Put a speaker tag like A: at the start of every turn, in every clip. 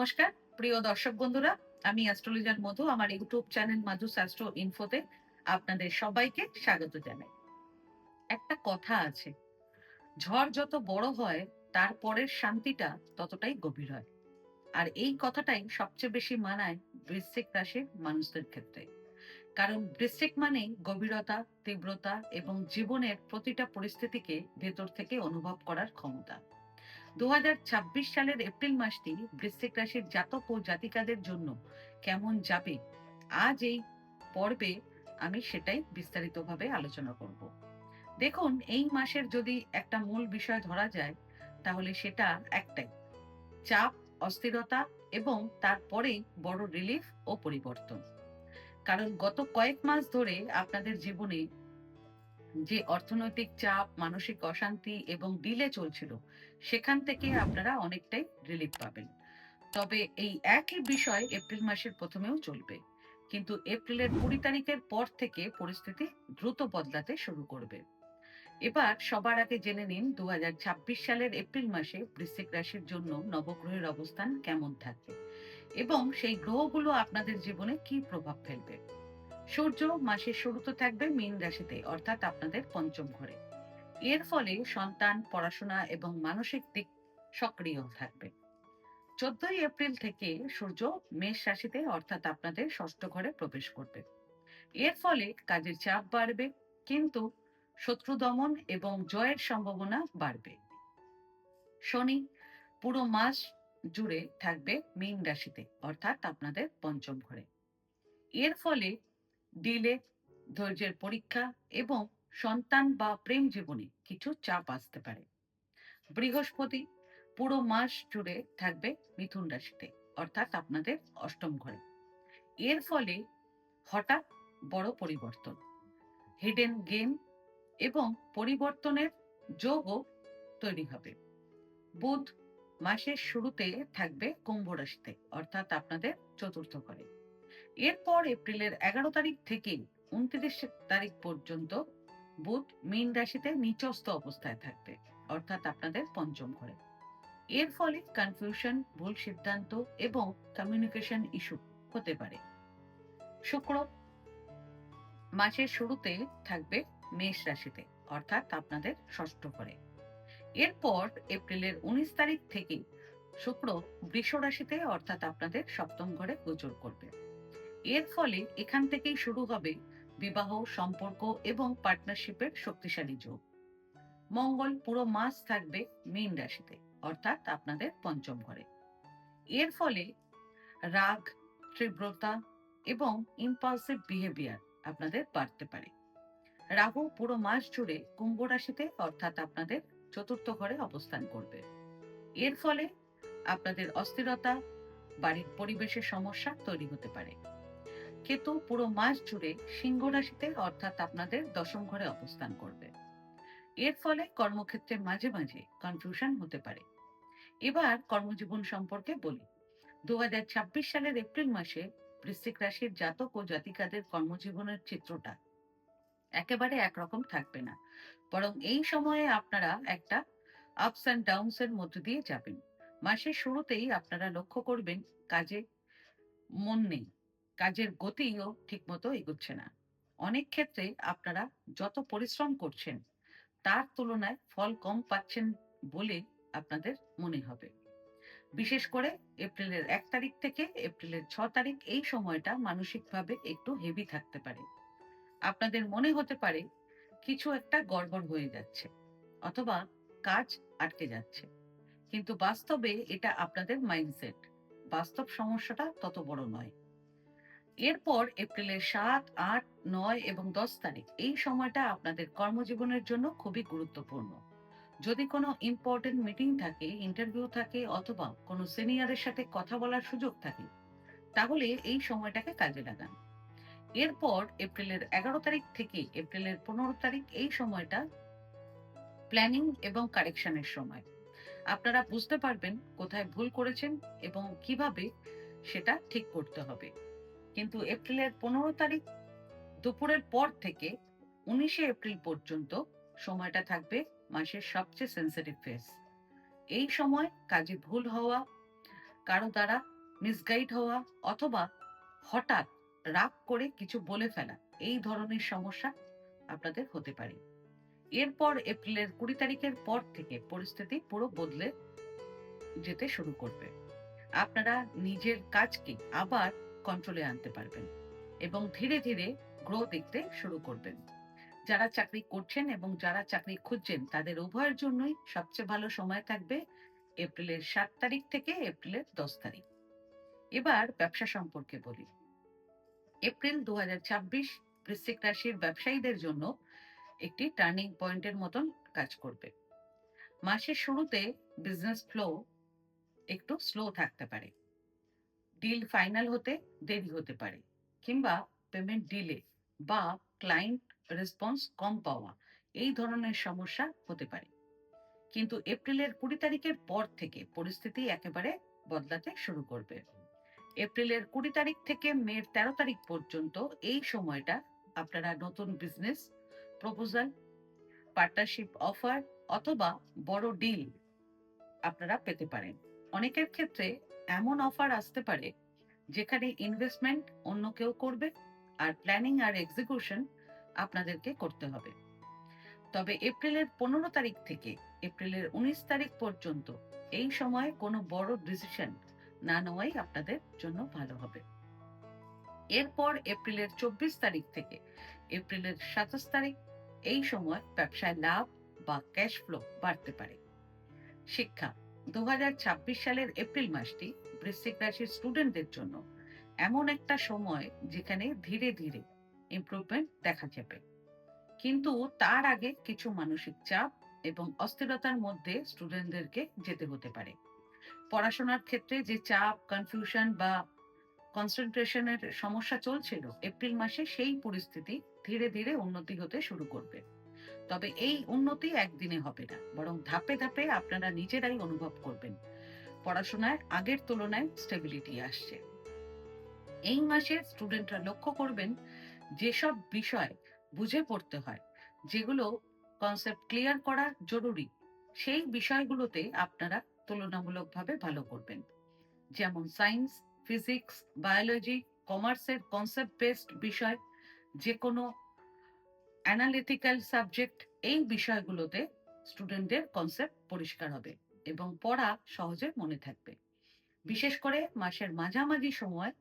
A: নমস্কার প্রিয় দর্শক বন্ধুরা, আমি অ্যাস্ট্রোলজার মধু। আমার ইউটিউব চ্যানেল মাধু অ্যাস্ট্রো ইনফোতে আপনাদের সবাইকে স্বাগত জানাই। একটা কথা আছে, ঝড় যত বড় হয় তারপরের শান্তিটা ততটাই গভীর হয়। আর এই কথাটাই সবচেয়ে বেশি মানায় বৃশ্চিক রাশির মানুষদের ক্ষেত্রে। কারণ বৃশ্চিক মানে গভীরতা, তীব্রতা এবং জীবনের প্রতিটা পরিস্থিতিকে ভেতর থেকে অনুভব করার ক্ষমতা। ২০২৬ সালের এপ্রিল মাসটি বৃশ্চিক রাশির জাতক ও জাতিকাদের জন্য কেমন যাবে, আজ এই পর্বে আমি সেটাই বিস্তারিতভাবে আলোচনা করব। দেখুন, এই মাসের যদি একটা মূল বিষয় ধরা যায় তাহলে সেটা একটাই: চাপ, অস্থিরতা এবং তারপরে বড় রিলিফ ও পরিবর্তন। কারণ গত কয়েক মাস ধরে আপনাদের জীবনে যে অর্থনৈতিক চাপ, মানসিক অশান্তি এবং ডিলে চলছিল, সেখান থেকে আপনারা অনেকটাই রিলিফ পাবেন। তবে এই একই বিষয় এপ্রিল মাসের প্রথমেও চলবে, কিন্তু এপ্রিলের ২০ তারিখের পর থেকে পরিস্থিতি দ্রুত বদলাতে শুরু করবে। এবার সবার আগে জেনে নিন ২০২৬ সালের এপ্রিল মাসে বৃশ্চিক রাশির জন্য নবগ্রহের অবস্থান কেমন থাকবে এবং সেই গ্রহগুলো আপনাদের জীবনে কি প্রভাব ফেলবে। সূর্য মাসের শুরুতে থাকবে মীন রাশিতে, অর্থাৎ আপনাদের পঞ্চম ঘরে। এর ফলে সন্তান, পড়াশোনা এবং মানসিক দিক সক্রিয় থাকবে। ১৪ই এপ্রিল থেকে সূর্য মেষ রাশিতে, অর্থাৎ আপনাদের ষষ্ঠ ঘরে প্রবেশ করবে। এর ফলে কাজের চাপ বাড়বে, কিন্তু শত্রু দমন এবং জয়ের সম্ভাবনা বাড়বে। শনি পুরো মাস জুড়ে থাকবে মীন রাশিতে, অর্থাৎ আপনাদের পঞ্চম ঘরে। এর ফলে ডিলে, ধৈর্যের পরীক্ষা এবং সন্তান বা প্রেম জীবনে কিছু চাপ আসতে পারে। বৃহস্পতি পুরো মাস জুড়ে থাকবে মিথুন রাশিতে, অর্থাৎ আপনাদের অষ্টম ঘরে। এর ফলে হঠাৎ বড় পরিবর্তন, হিডেন গেম এবং পরিবর্তনের যোগও তৈরি হবে। বুধ মাসের শুরুতে থাকবে কুম্ভ রাশিতে, অর্থাৎ আপনাদের চতুর্থ ঘরে। এরপর এপ্রিলের ১১ তারিখ থেকে ২৯ তারিখ পর্যন্ত বুধ মীন রাশিতে নিচস্থ অবস্থায় থাকবে, অর্থাৎ আপনাদের পঞ্চম ঘরে। এর ফলে কনফিউশন, ভুল সিদ্ধান্ত এবং কমিউনিকেশন ইস্যু হতে পারে। শুক্র মাসের শুরুতে থাকবে মেষ রাশিতে, অর্থাৎ আপনাদের ষষ্ঠ ঘরে। এরপর এপ্রিলের ১৯ তারিখ থেকে শুক্র বৃষ রাশিতে, অর্থাৎ আপনাদের সপ্তম ঘরে গোচর করবে। এর ফলে এখান থেকেই শুরু হবে বিবাহ, সম্পর্ক এবং পার্টনারশিপের শক্তিশালী যোগ। মঙ্গল পুরো মাস থাকবে মীন রাশিতে, অর্থাৎ আপনাদের পঞ্চম ঘরে। এর ফলে রাগ, তীব্রতা এবং ইম্পালসিভ বিহেভিয়ার আপনাদের বাড়তে পারে। রাহু পুরো মাস জুড়ে কুম্ভ রাশিতে, অর্থাৎ আপনাদের চতুর্থ ঘরে অবস্থান করবে। এর ফলে আপনাদের অস্থিরতা, বাড়ির পরিবেশের সমস্যা তৈরি হতে পারে। কেতু পুরো মাস জুড়ে সিংহ রাশিতে, অর্থাৎ আপনাদের দশম ঘরে অবস্থান করবে। এর ফলে কর্মক্ষেত্রে মাঝে মাঝে কনফিউশন হতে পারে। এবার কর্মজীবন সম্পর্কে বলি। ২০২৬ সালের এপ্রিল মাসে বৃশ্চিক রাশির জাতক ও জাতিকাদের কর্মজীবনের চিত্রটা একেবারে একরকম থাকবে না, বরং এই সময়ে আপনারা একটা আপস অ্যান্ড ডাউনস এর মধ্য দিয়ে যাবেন। মাসের শুরুতেই আপনারা লক্ষ্য করবেন কাজে মন নেই, কাজের গতিও ঠিকমতো এগোচ্ছে না। অনেক ক্ষেত্রে আপনারা যত পরিশ্রম করছেন তার তুলনায় ফল কম পাচ্ছেন বলে আপনাদের মনে হবে। বিশেষ করে এপ্রিলের ১ তারিখ থেকে এপ্রিলের ৬ তারিখ, এই সময়টা মানসিকভাবে একটু হেভি থাকতে পারে। আপনাদের মনে হতে পারে কিছু একটা গড়বড় হয়ে যাচ্ছে, অথবা কাজ আটকে যাচ্ছে, কিন্তু বাস্তবে এটা আপনাদের মাইন্ডসেট। বাস্তব সমস্যাটা তত বড় নয়। এরপর এপ্রিলের ৭, ৮, ৯ এবং ১০ তারিখ, এই সময়টা আপনাদের কর্মজীবনের জন্য খুবই গুরুত্বপূর্ণ। যদি কোনো ইম্পর্টেন্ট মিটিং থাকে, ইন্টারভিউ থাকে, অথবা কোনো সিনিয়রের সাথে কথা বলার সুযোগ থাকে, তাহলে এই সময়টাকে কাজে লাগান। এরপর এপ্রিলের ১১ তারিখ থেকে এপ্রিলের ১৫ তারিখ, এই সময়টা প্ল্যানিং এবং কারেকশনের সময়। আপনারা বুঝতে পারবেন কোথায় ভুল করেছেন এবং কিভাবে সেটা ঠিক করতে হবে। কিন্তু এপ্রিলের ১৫ তারিখ দুপুরের পর থেকে ১৯ এপ্রিল পর্যন্ত সময়টা থাকবে মাসের সবচেয়ে সেন্সিটিভ ফেজ। এই সময় কাজে ভুল হওয়া, কারো দ্বারা মিসগাইড হওয়া অথবা হঠাৎ রাগ করে কিছু বলে ফেলা, এই ধরনের সমস্যা আপনাদের হতে পারে। এরপর এপ্রিলের 20 তারিখের পর থেকে পরিস্থিতি পুরো বদলে যেতে শুরু করবে। আপনারা নিজের কাজকে আবার কন্ট্রোলে আনতে পারবেন এবং ধীরে ধীরে গ্রো দেখতে শুরু করবেন। যারা চাকরি করছেন এবং যারা চাকরি খুঁজছেন তাদের উভয়ের জন্যই সবচেয়ে ভালো সময় থাকবে এপ্রিলের 7 তারিখ থেকে এপ্রিলের 10 তারিখ। এবার ব্যবসা সম্পর্কে বলি। এপ্রিল 2026 বৃশ্চিক রাশির ব্যবসায়ীদের জন্য একটি টার্নিং পয়েন্টের মতন কাজ করবে। মাসের শুরুতে বিজনেস ফ্লো একটু স্লো থাকতে পারে, ডিল ফাইনাল হতে দেরি হতে পারে, কিংবা পেমেন্ট ডিলে বা ক্লায়েন্ট রেসপন্স কম পাওয়া, এই ধরনের সমস্যা হতে পারে। কিন্তু এপ্রিলের 20 তারিখের পর থেকে পরিস্থিতি একেবারে বদলাতে শুরু করবে। এপ্রিলের 20 তারিখ থেকে মের 13 তারিখ পর্যন্ত এই সময়টা আপনারা নতুন বিজনেস প্রপোজাল, পার্টনারশিপ অফার অথবা বড় ডিল আপনারা পেতে পারেন। অনেকের ক্ষেত্রে এমন অফার আসতে পারে যেখানে ইনভেস্টমেন্ট অন্য কেউ করবে আর প্ল্যানিং আর এক্সিকিউশন আপনাদেরকে করতে হবে। তবে এপ্রিলের 15 তারিখ থেকে এপ্রিলের 19 তারিখ পর্যন্ত এই সময়ে কোনো বড় ডিসিশন না নেওয়াই আপনাদের জন্য ভালো হবে। এরপর এপ্রিলের 24 তারিখ থেকে এপ্রিলের 27 তারিখ এই সময় ব্যবসায় লাভ বা ক্যাশ ফ্লো বাড়তে পারে। শিক্ষা 2026 সালের এপ্রিল মাসটি বৃশ্চিক রাশির স্টুডেন্টদের জন্য এমন একটা সময় যেখানে ধীরে ধীরে ইমপ্রুভমেন্ট দেখা যাবে, কিন্তু তার আগে কিছু মানসিক চাপ এবং অস্থিরতার মধ্যে স্টুডেন্টদেরকে যেতে হতে পারে। পড়াশোনার ক্ষেত্রে যে চাপ, কনফিউশন বা কনসেন্ট্রেশনের সমস্যা চলছিল এপ্রিল মাসে, সেই পরিস্থিতি ধীরে ধীরে উন্নতি হতে শুরু করবে। তবে এই উন্নতি একদিনে হবে না, বরং ধাপে ধাপে আপনারা নিজেরাই অনুভব করবেন পড়াশোনায় আগের তুলনায় স্টেবিলিটি আসছে। এই মাসে স্টুডেন্টরা লক্ষ্য করবেন যেসব বিষয় বুঝে পড়তে হয়, যেগুলো কনসেপ্ট ক্লিয়ার করা জরুরি, সেই বিষয়গুলোতে আপনারা তুলনামূলকভাবে ভালো করবেন। যেমন সায়েন্স, ফিজিক্স, বায়োলজি, কমার্সের কনসেপ্ট বেসড বিষয়, যে কোনো অ্যানালিটিক্যাল সাবজেক্ট, এই বিষয়গুলোতে স্টুডেন্টদের কনসেপ্ট পরিষ্কার হবে এবং পড়া সহজে মনে থাকবে। বিশেষ করে মাসের মাঝামাঝি সময়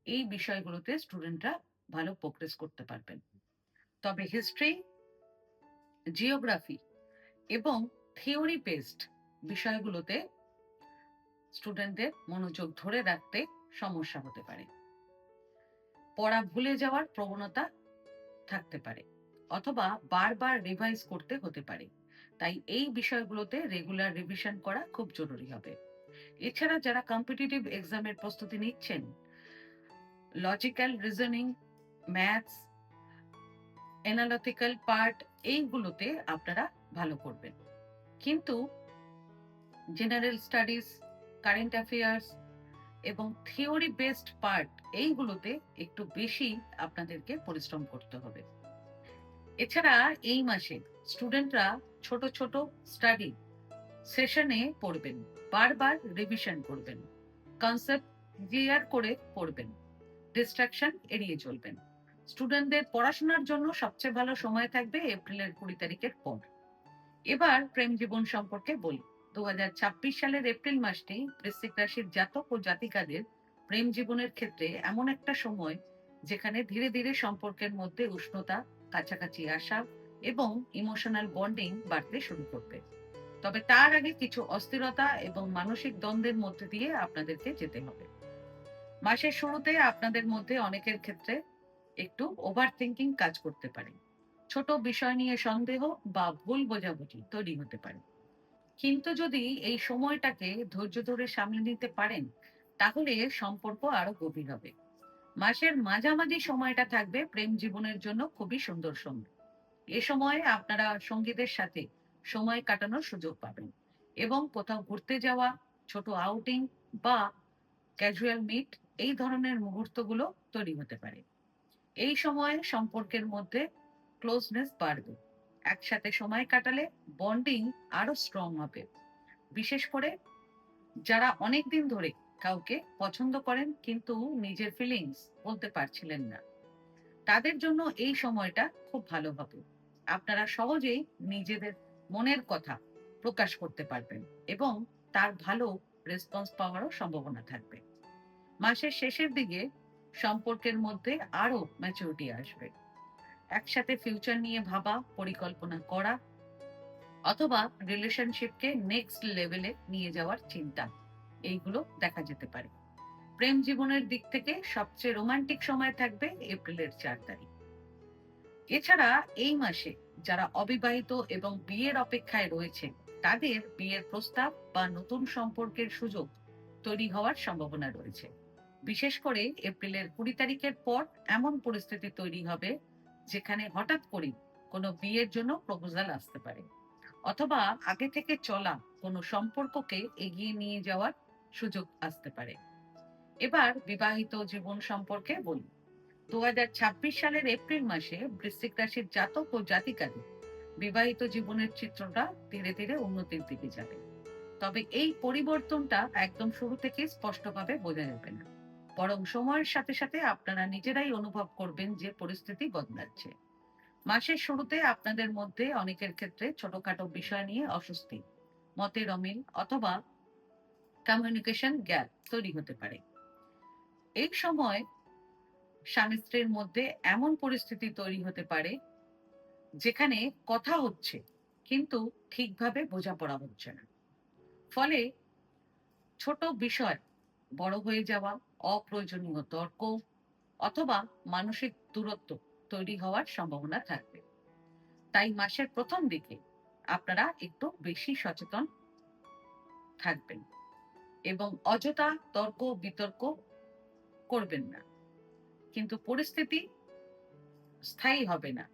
A: এই বিষয়গুলোতে স্টুডেন্টরা ভালো প্রোগ্রেস করতে পারবেন। তবে হিস্ট্রি, জিওগ্রাফি এবং থিওরি বেসড বিষয়গুলোতে স্টুডেন্টদের মনোযোগ ধরে রাখতে সমস্যা হতে পারে। পড়া ভুলে যাওয়ার প্রবণতা থাকতে পারে অথবা বারবার রিভাইজ করতে হতে পারে। তাই এই বিষয়গুলোতে রেগুলার রিভিশন করা খুব জরুরি হবে। এছাড়া যারা কম্পিটিটিভ এক্সামের প্রস্তুতি নিচ্ছেন, logical reasoning, maths, analytical part, এইগুলোতে আপনারা ভালো করবেন। কিন্তু জেনারেল স্টাডিজ, কারেন্ট অ্যাফেয়ার্স এবং থিওরি বেসড পার্ট, এইগুলোতে একটু বেশি আপনাদেরকে পরিশ্রম করতে হবে। এছাড়া এই মাসে স্টুডেন্টরা ছোট ছোট স্টাডি সেশনে পড়বেন, বারবার রিভিশন করবেন, কনসেপ্ট ক্লিয়ার করে পড়বেন, ডিস্ট্রাকশন এড়িয়ে চলবেন। স্টুডেন্টদের পড়াশোনার জন্য সবচেয়ে ভালো সময় থাকবে এপ্রিলের 20 তারিখের পর। এবার প্রেম জীবন সম্পর্কে বলি। 2026 সালের এপ্রিল মাসটি বৃশ্চিক রাশির জাতক ও জাতিকাদের প্রেম জীবনের ক্ষেত্রে এমন একটা সময় যেখানে ধীরে ধীরে সম্পর্কের মধ্যে উষ্ণতা, কাছাকাছি আসা এবং ইমোশনাল বন্ডিং বাড়তে শুরু করবে। তবে তার আগে কিছু অস্থিরতা এবং মানসিক দ্বন্দ্বের মধ্যে দিয়ে আপনাদেরকে যেতে হবে। মাসের শুরুতে আপনাদের মধ্যে অনেকের ক্ষেত্রে একটু ওভার থিঙ্কিং কাজ করতে পারে। ছোট বিষয় নিয়ে সন্দেহ বা ভুল বোঝাবুঝি তৈরি হতে পারে। কিন্তু যদি এই সময়টাকে ধৈর্য ধরে সামলে নিতে পারেন, তাহলে সম্পর্ক আরো গভীর হবে। মাসের মাঝামাঝি সময়টা থাকবে প্রেম জীবনের জন্য খুবই সুন্দর সময়। এ সময় আপনারা সঙ্গীদের সাথে সময় কাটানোর সুযোগ পাবেন এবং কোথাও ঘুরতে যাওয়া, ছোট আউটিং বা ক্যাজুয়াল মিট, এই ধরনের মুহূর্তগুলো তৈরি হতে পারে। এই সময়ে সম্পর্কের মধ্যে ক্লোজনেস বাড়বে। একসাথে সময় কাটালে বন্ডিং আরো স্ট্রং হবে। বিশেষ করে যারা অনেকদিন ধরে কাউকে পছন্দ করেন কিন্তু নিজের ফিলিংস বলতে পারছিলেন না, তাদের জন্য এই সময়টা খুব ভালো হবে। আপনারা সহজেই নিজেদের মনের কথা প্রকাশ করতে পারবেন এবং তার ভালো রেসপন্স পাওয়ারও সম্ভাবনা থাকবে। মাসের শেষের দিকে সম্পর্কের মধ্যে আরো ম্যাচুরিটি আসবে। একসাথে ফিউচার নিয়ে ভাবা, পরিকল্পনা করা অথবা রিলেশনশিপকে নেক্সট লেভেলে নিয়ে যাওয়ার চিন্তা, এইগুলো দেখা যেতে পারে। প্রেম জীবনের দিক থেকে সবচেয়ে রোমান্টিক সময় থাকবে এপ্রিলের 4 তারিখ। এছাড়া এই মাসে যারা অবিবাহিত এবং বিয়ের অপেক্ষায় রয়েছে, তাদের বিয়ের প্রস্তাব বা নতুন সম্পর্কের সুযোগ তৈরি হওয়ার সম্ভাবনা রয়েছে। বিশেষ করে এপ্রিলের 20 তারিখের পর এমন পরিস্থিতি তৈরি হবে যেখানে হঠাৎ করে কোনো বিয়ের জন্য প্রপোজাল আসতে পারে, অথবা আগে থেকে চলা কোনো সম্পর্ককে এগিয়ে নিয়ে যাওয়ার সুযোগ আসতে পারে। এবার বিবাহিত জীবন সম্পর্কে বলি। 2026 সালের এপ্রিল মাসে বৃশ্চিক রাশির জাতক ও জাতিকাদের বিবাহিত জীবনের চিত্রটা ধীরে ধীরে উন্নতির দিকে যাবে। তবে এই পরিবর্তনটা একদম শুরু থেকে স্পষ্টভাবে বোঝা যাবে না, বরং সময়ের সাথে সাথে আপনারা নিজেরাই অনুভব করবেন যে পরিস্থিতি বদলাচ্ছে। মাসের শুরুতে আপনাদের মধ্যে অনেকের ক্ষেত্রে ছোটখাটো বিষয় নিয়ে অস্বস্তি, মতের অমিল অথবা কমিউনিকেশন গ্যাপ তৈরি হতে পারে। এই সময় স্বামী স্ত্রীর মধ্যে এমন পরিস্থিতি তৈরি হতে পারে যেখানে কথা হচ্ছে কিন্তু ঠিকভাবে বোঝাপড়া হচ্ছে না। ফলে ছোট বিষয় বড় হয়ে যাওয়া, অপ্রয়োজনীয় তর্ক অথবা মানসিক দূরত্ব তৈরি হওয়ার সম্ভাবনা থাকবে। তাই মাসের প্রথম দিকে আপনারা একটু বেশি সচেতন থাকবেন এবং অযথা তর্ক বিতর্ক করবেন না। কিন্তু পরিস্থিতি স্থায়ী হবে না।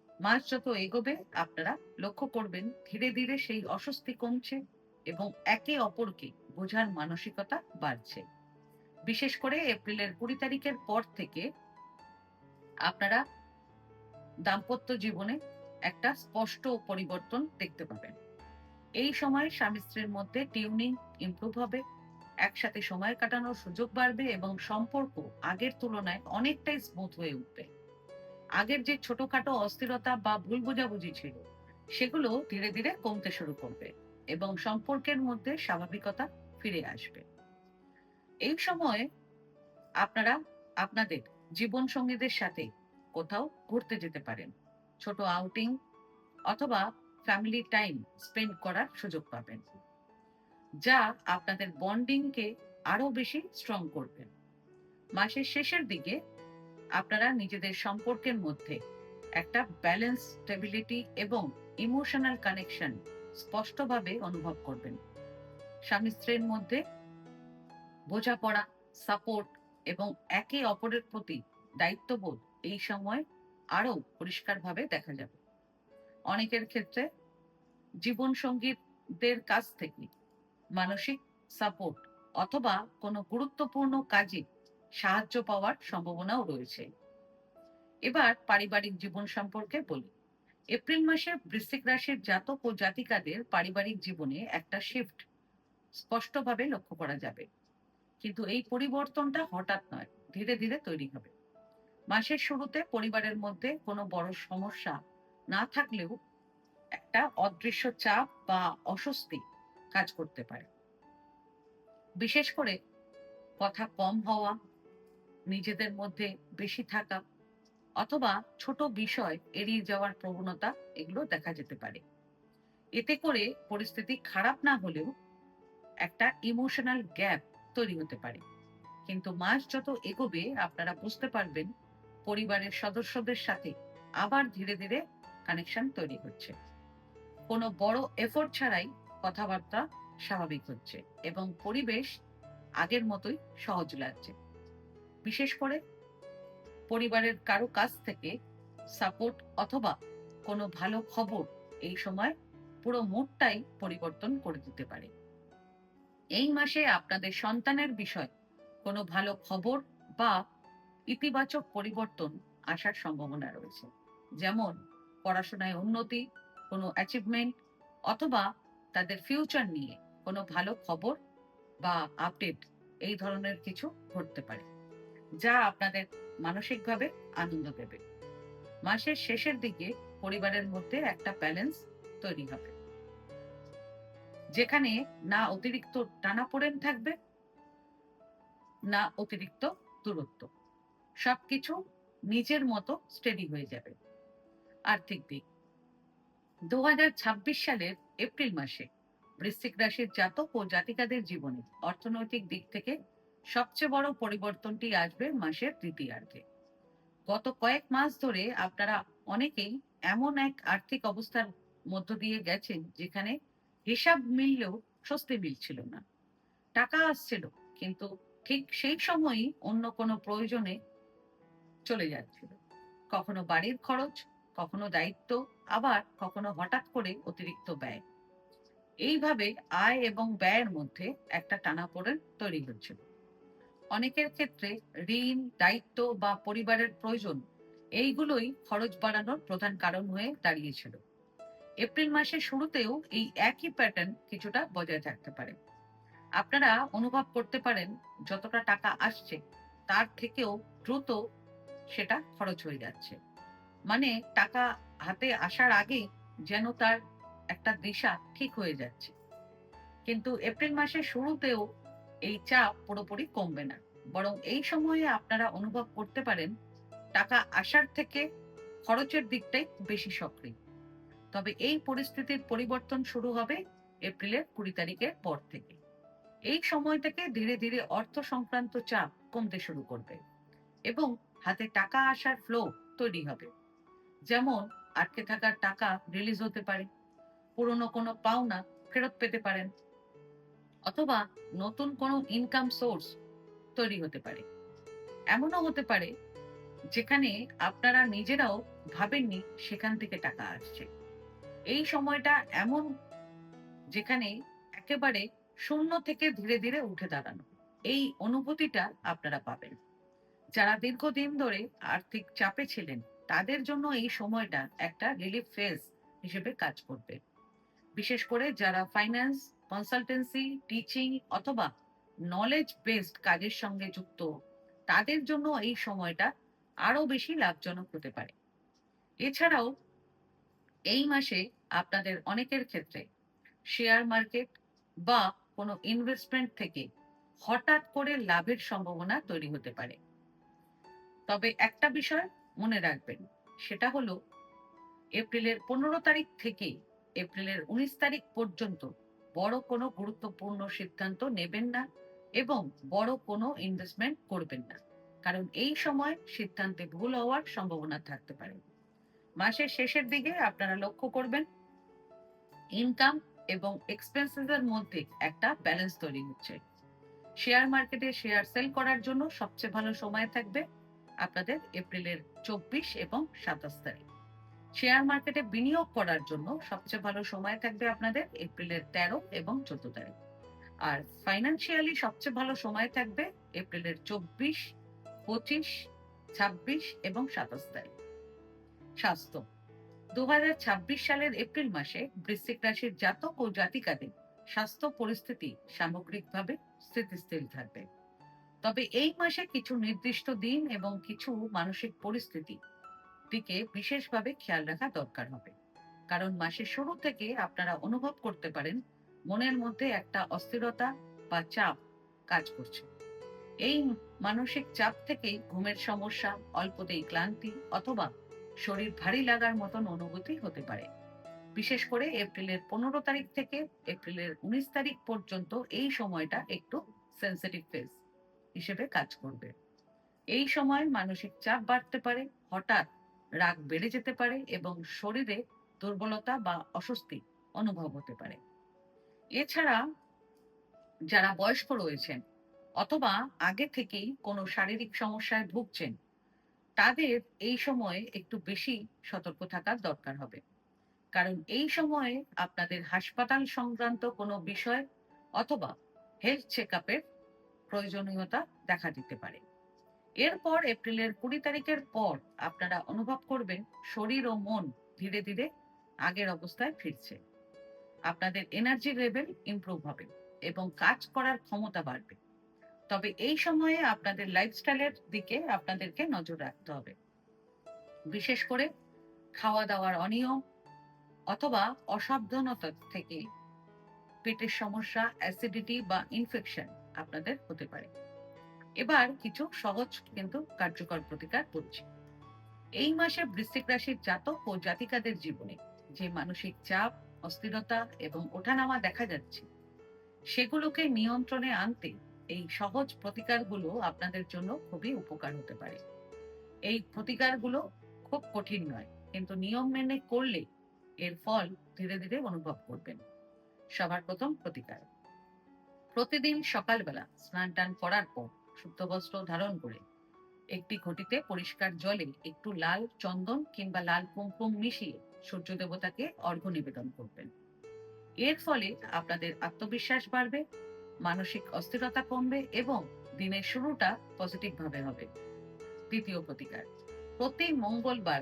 A: মাস যত এগোবে আপনারা লক্ষ্য করবেন ধীরে ধীরে সেই অস্বস্তি কমছে এবং একে অপরকে বোঝার মানসিকতা বাড়ছে। বিশেষ করে এপ্রিলের 20 তারিখের পর থেকে আপনারা দাম্পত্য জীবনে একটা স্পষ্ট পরিবর্তন দেখতে পাবেন। এই সময় স্বামী স্ত্রীর মধ্যে টিউনিং ইমপ্রুভ হবে, একসাথে সময় কাটানোর সুযোগ বাড়বে এবং সম্পর্ক আগের তুলনায় অনেকটাই স্মুথ হয়ে উঠবে। আগের যে ছোটখাটো অস্থিরতা বা ভুল বোঝাবুঝি ছিল, সেগুলো ধীরে ধীরে কমতে শুরু করবে এবং সম্পর্কের মধ্যে স্বাভাবিকতা ফিরে আসবে। এই সময় আপনারা আপনাদের জীবন সঙ্গীদের সাথে কোথাও ঘুরতে যেতে পারেন, ছোট আউটিং অথবা ফ্যামিলি টাইম স্পেন্ড করার সুযোগ পাবেন, যা আপনাদের বন্ডিংকে আরো বেশি স্ট্রং করবে। মাসের শেষের দিকে আপনারা নিজেদের সম্পর্কের মধ্যে একটা ব্যালেন্স, স্টেবিলিটি এবং ইমোশনাল কানেকশন স্পষ্টভাবে অনুভব করবেন। স্বামী স্ত্রীর মধ্যে বোঝাপড়া, সাপোর্ট এবং একে অপরের প্রতি দায়িত্ববোধ এই সময় আরো পরিষ্কারভাবে দেখা যাবে। অনেকের ক্ষেত্রে জীবন সঙ্গীদের কাছ থেকে মানসিক সাপোর্ট অথবা কোনো গুরুত্বপূর্ণ কাজে সাহায্য পাওয়ার সম্ভাবনাও রয়েছে। এবার পারিবারিক জীবন সম্পর্কে বলি। এপ্রিল মাসে বৃশ্চিক রাশির জাতক ও জাতিকাদের পারিবারিক জীবনে একটা শিফট স্পষ্টভাবে লক্ষ্য করা যাবে, কিন্তু এই পরিবর্তনটা হঠাৎ নয়, ধীরে ধীরে তৈরি হবে। মাসের শুরুতে পরিবারের মধ্যে কোনো বড় সমস্যা না থাকলেও একটা অদৃশ্য চাপ বা অস্বস্তি কাজ করতে পারে। বিশেষ করে কথা কম হওয়া, নিজেদের মধ্যে বেশি থাকা অথবা ছোট বিষয় এড়িয়ে যাওয়ার প্রবণতা, এগুলো দেখা যেতে পারে। এতে করে পরিস্থিতি খারাপ না হলেও একটা ইমোশনাল গ্যাপ তৈরি হতে পারে। কিন্তু মাস যত এগোবে আপনারা বুঝতে পারবেন পরিবারের সদস্যদের সাথে আবার ধীরে ধীরে কানেকশন তৈরি হচ্ছে। কোনো বড় এফোর্ট ছাড়াই কথাবার্তা স্বাভাবিক হচ্ছে এবং পরিবেশ আগের মতোই সহজ লাগছে। বিশেষ করে পরিবারের কারো কাছ থেকে সাপোর্ট অথবা কোনো ভালো খবর এই সময় পুরো মুডটাই পরিবর্তন করে দিতে পারে। এই মাসে আপনাদের সন্তানের বিষয় কোনো ভালো খবর বা ইতিবাচক পরিবর্তন আসার সম্ভাবনা রয়েছে, যেমন পড়াশোনায় উন্নতি, কোনো অ্যাচিভমেন্ট অথবা তাদের ফিউচার নিয়ে কোনো ভালো খবর বা আপডেট, এই ধরনের কিছু ঘটতে পারে, যা আপনাদের মানসিকভাবে আনন্দ দেবে। মাসের শেষের দিকে পরিবারের মধ্যে একটা ব্যালেন্স তৈরি হবে, যেখানে না অতিরিক্ত টানাপোড়েন থাকবে, না অতিরিক্ত দূরত্ব। সবকিছু নিজের মতো স্টেডি হয়ে যাবে। আর্থিক দিক, 2026 সালের এপ্রিল মাসে বৃশ্চিক রাশির জাতক ও জাতিকাদের জীবনে অর্থনৈতিক দিক থেকে সবচেয়ে বড় পরিবর্তনটি আসবে মাসের তৃতীয়ার্ধে। গত কয়েক মাস ধরে আপনারা অনেকেই এমন এক আর্থিক অবস্থার মধ্য দিয়ে গেছেন যেখানে হিসাব মিললেও স্বস্তি মিলছিল না। টাকা আসছিল, কিন্তু ঠিক সেই সময়ই অন্য কোনো প্রয়োজনে চলে যাচ্ছিল। কখনো বাড়ির খরচ, কখনো দায়িত্ব, আবার কখনো হঠাৎ করে অতিরিক্ত ব্যয়। এইভাবে আয় এবং ব্যয়ের মধ্যে একটা টানাপোড়েন তৈরি হচ্ছিল। অনেকের ক্ষেত্রে ঋণ, দায়িত্ব বা পরিবারের প্রয়োজন, এইগুলোই খরচ বাড়ানোর প্রধান কারণ হয়ে দাঁড়িয়েছিল। এপ্রিল মাসের শুরুতেও এই একই প্যাটার্ন কিছুটা বজায় থাকতে পারে। আপনারা অনুভব করতে পারেন যতটা টাকা আসছে তার থেকেও দ্রুত সেটা খরচ হয়ে যাচ্ছে। মানে টাকা হাতে আসার আগে যেন তার একটা দিশা ঠিক হয়ে যাচ্ছে। কিন্তু এপ্রিল মাসের শুরুতেও এই চাপ পুরোপুরি কমবে না, বরং এই সময়ে আপনারা অনুভব করতে পারেন টাকা আসার থেকে খরচের দিকটাই বেশি সক্রিয়। তবে এই পরিস্থিতির পরিবর্তন শুরু হবে এপ্রিলের 20 তারিখের পর থেকে। এই সময় থেকে ধীরে ধীরে অর্থ সংক্রান্ত চাপ কমতে শুরু করবে এবং হাতে টাকা আসার ফ্লো তৈরি হবে। যেমন আটকে থাকা টাকা রিলিজ হতে পারে, পুরনো কোনো পাওনা ফেরত পেতে পারেন, অথবা নতুন কোনো ইনকাম সোর্স তৈরি হতে পারে। এমনও হতে পারে যেখানে আপনারা নিজেরাও ভাবেননি সেখান থেকে টাকা আসছে। এই সময়টা এমন যেখানে একেবারে শূন্য থেকে ধীরে ধীরে উঠে দাঁড়ানো, এই অনুভূতিটা আপনারা পাবেন। যারা দীর্ঘদিন ধরে আর্থিক চাপে ছিলেন তাদের জন্য এই সময়টা একটা রিলিফ ফেজ হিসেবে কাজ করবে। বিশেষ করে যারা ফাইন্যান্স, কনসালটেন্সি, টিচিং অথবা নলেজ বেসড কাজের সঙ্গে যুক্ত, তাদের জন্য এই সময়টা আরো বেশি লাভজনক হতে পারে। এছাড়াও এই মাসে আপনাদের অনেকের ক্ষেত্রে শেয়ার মার্কেট বা কোনো ইনভেস্টমেন্ট থেকে হঠাৎ করে লাভের সম্ভাবনা তৈরি হতে পারে। তবে একটা বিষয় মনে রাখবেন, সেটা হলো এপ্রিলের 15 তারিখ থেকে এপ্রিলের 19 তারিখ পর্যন্ত বড় কোনো গুরুত্বপূর্ণ সিদ্ধান্ত নেবেন না এবং বড় কোনো ইনভেস্টমেন্ট করবেন না, কারণ এই সময় সিদ্ধান্তে ভুল হওয়ার সম্ভাবনা থাকতে পারে। মাসের শেষের দিকে আপনারা লক্ষ্য করবেন ইনকাম এবং এক্সপেন্সেস এর মধ্যে একটা ব্যালেন্স তৈরি হচ্ছে। শেয়ার মার্কেটে শেয়ার সেল করার জন্য সবচেয়ে ভালো সময় থাকবে আপনাদের এপ্রিলের 24 এবং 27 তারিখ। শেয়ার মার্কেটে বিনিয়োগ করার জন্য সবচেয়ে ভালো সময় থাকবে আপনাদের এপ্রিলের 13 এবং 14 তারিখ। আর ফাইন্যান্সিয়ালি সবচেয়ে ভালো সময় থাকবে এপ্রিলের 24, 25, 26 এবং 27 তারিখ। স্বাস্থ্য, 2026 সালের এপ্রিল মাসে বৃশ্চিক রাশির জাতক ও জাতিকাদের স্বাস্থ্য পরিস্থিতি সামগ্রিকভাবে স্থিতিশীল থাকবে। তবে এই মাসে কিছু নির্দিষ্ট দিন এবং কিছু মানসিক পরিস্থিতি দিকে বিশেষভাবে খেয়াল রাখা দরকার হবে। কারণ মাসের শুরু থেকে আপনারা অনুভব করতে পারেন মনের মধ্যে একটা অস্থিরতা বা চাপ কাজ করছে। এই মানসিক চাপ থেকেই ঘুমের সমস্যা, অল্পতেই ক্লান্তি অথবা শরীর ভারী লাগার মতন অনুভূতি হতে পারে। বিশেষ করে এপ্রিলের 15 তারিখ থেকে এপ্রিলের 19 তারিখ পর্যন্ত এই সময়টা একটু সেন্সিটিভ ফেজ হিসেবে কাজ করবে। এই সময় মানসিক চাপ বাড়তে পারে, হঠাৎ রাগ বেড়ে যেতে পারে এবং শরীরে দুর্বলতা বা অস্বস্তি অনুভব হতে পারে। এছাড়া যারা বয়স্ক রয়েছেন অথবা আগে থেকেই কোনো শারীরিক সমস্যায় ভুগছেন, তাদের এই সময়ে একটু বেশি সতর্ক থাকার দরকার হবে। কারণ এই সময়ে আপনাদের হাসপাতাল সংক্রান্ত কোনো বিষয় অথবা হেলথ চেক আপের প্রয়োজনীয়তা দেখা দিতে পারে। এরপর এপ্রিলের 20 তারিখের পর আপনারা অনুভব করবেন শরীর ও মন ধীরে ধীরে আগের অবস্থায় ফিরছে। আপনাদের এনার্জি লেভেল ইমপ্রুভ হবে এবং কাজ করার ক্ষমতা বাড়বে। তবে এই সময়ে আপনাদের লাইফস্টাইলের দিকে আপনাদেরকে নজর রাখতে হবে। বিশেষ করে খাওয়া দাওয়ার অনিয়ম অথবা অসাবধানতা থেকে পেটের সমস্যা, অ্যাসিডিটি বা ইনফেকশন আপনাদের হতে পারে। এবার কিছু সহজ কিন্তু কার্যকর প্রতিকার বলছি। এই মাসে বৃশ্চিক রাশির জাতক ও জাতিকাদের জীবনে যে মানসিক চাপ, অস্থিরতা এবং ওঠানামা দেখা যাচ্ছে, সেগুলোকে নিয়ন্ত্রণে আনতে এই সহজ প্রতিকারগুলো আপনাদের জন্য খুবই উপকার হতে পারে। এই প্রতিকারগুলো খুব কঠিন নয়, কিন্তু নিয়ম মেনে করলে এর ফল ধীরে ধীরে অনুভব করবেন। সবার প্রথম প্রতিকার: প্রতিদিন সকালবেলা স্নান টান করার পর শুদ্ধ বস্ত্র ধারণ করে একটি ঘটিতে পরিষ্কার জলে একটু লাল চন্দন কিংবা লাল কুমকুম মিশিয়ে সূর্য দেবতাকে অর্ঘ্য নিবেদন করবেন। এর ফলে আপনাদের আত্মবিশ্বাস বাড়বে, মানসিক অস্থিরতা কমবে এবং দিনের শুরুটা পজিটিভ ভাবে হবে। দ্বিতীয় প্রতিকার: প্রতি মঙ্গলবার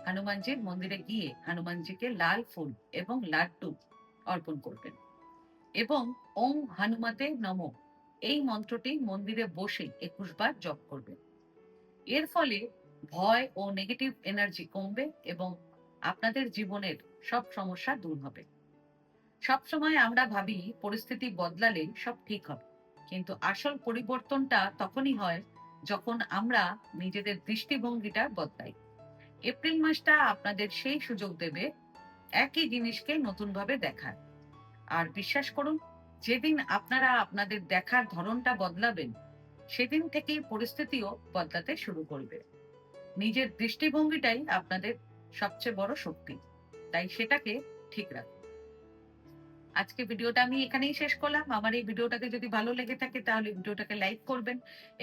A: হনুমানজির মন্দিরে গিয়ে হনুমানজিকে লাল ফুল এবং লাড্ডু অর্পণ করবেন এবং ওম হনুমতে নমঃ এই মন্ত্রটি মন্দিরে বসে 21 বার জপ করবেন। এর ফলে ভয় ও নেগেটিভ এনার্জি কমবে এবং আপনাদের জীবনের সব সমস্যা দূর হবে। সবসময় আমরা ভাবি পরিস্থিতি বদলালে সব ঠিক হবে, কিন্তু আসল পরিবর্তনটা তখনই হয় যখন আমরা নিজেদের দৃষ্টিভঙ্গিটা বদলাই। এপ্রিল মাসটা আপনাদের সেই সুযোগ দেবে একই জিনিসকে নতুন ভাবে দেখার। আর বিশ্বাস করুন, যেদিন আপনারা আপনাদের দেখার ধরনটা বদলাবেন, সেদিন থেকেই পরিস্থিতিও বদলাতে শুরু করবে। নিজের দৃষ্টিভঙ্গিটাই আপনাদের সবচেয়ে বড় শক্তি, তাই সেটাকে ঠিক রাখুন। আজকে ভিডিওটা আমি এখানেই শেষ করলাম। আমার এই ভিডিওটাকে যদি ভালো লেগে থাকে তাহলে ভিডিওটাকে লাইক করবেন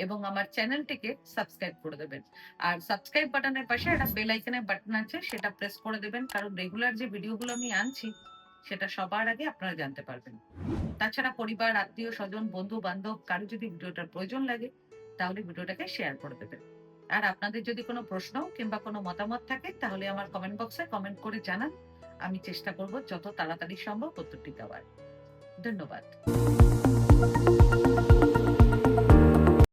A: এবং আমার চ্যানেলটিকে সাবস্ক্রাইব করে দেবেন। আর সাবস্ক্রাইব বাটনের পাশে একটা বেল আইকনের বাটন আছে, সেটা প্রেস করে দেবেন, কারণ রেগুলার যে ভিডিওগুলো আমি আনছি সেটা সবার আগে আপনারা জানতে পারবেন। তাছাড়া পরিবার, আত্মীয় স্বজন, বন্ধু বান্ধব কারো যদি ভিডিওটার প্রয়োজন লাগে তাহলে ভিডিওটাকে শেয়ার করে দেবেন। আর আপনাদের যদি কোনো প্রশ্ন কিংবা কোনো মতামত থাকে তাহলে আমার কমেন্ট বক্সে কমেন্ট করে জানান। আমি চেষ্টা করব যত তাড়াতাড়ি সম্ভব উত্তরটি দেওয়ার। ধন্যবাদ।